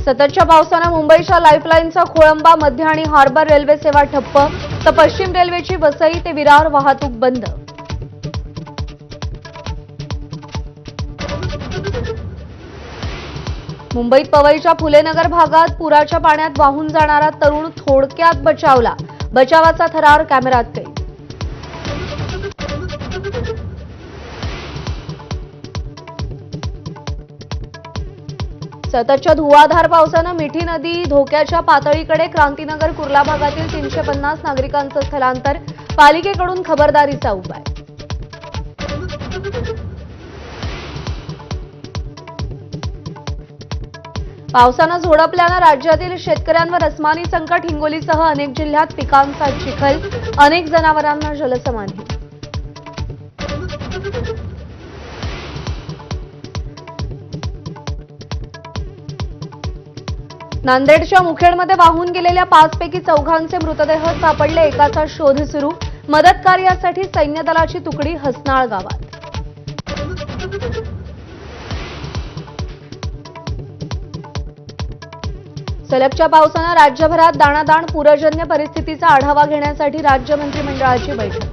सततच्या पावसाने मुंबईच्या लाईफलाईनचा खोळंबा, मध्य आणि हार्बर रेल्वे सेवा ठप्प, तर पश्चिम रेल्वेची वसई ते विरार वाहतूक बंद. मुंबईत पवईच्या फुलेनगर भागात पुराच्या पाण्यात वाहून जाणारा तरुण थोडक्यात बचावला. बचावाचा थरार कॅमेऱ्यात कैद. सततच्या धुवाधार पावसानं मिठी नदी धोक्याच्या पातळीकडे. क्रांतीनगर कुर्ला भागातील 350 नागरिकांचं स्थलांतर, पालिकेकडून खबरदारीचा उपाय. पावसानं झोडपल्यानं राज्यातील शेतकऱ्यांवर अस्मानी संकट. हिंगोलीसह अनेक जिल्ह्यात पिकांचा चिखल, अनेक जनावरांना जलसमाधी. नांदेडच्या मुखेडमध्ये वाहून गेलेल्या 5 पैकी 4 मृतदेह सापडले. एकाचा शोध सुरू. मदत कार्यासाठी सैन्य दलाची तुकडी हसनाळ गावात. सलगच्या पावसानं राज्यभरात दाणादाण. पूरजन्य परिस्थितीचा आढावा घेण्यासाठी राज्य मंत्रिमंडळाची बैठक.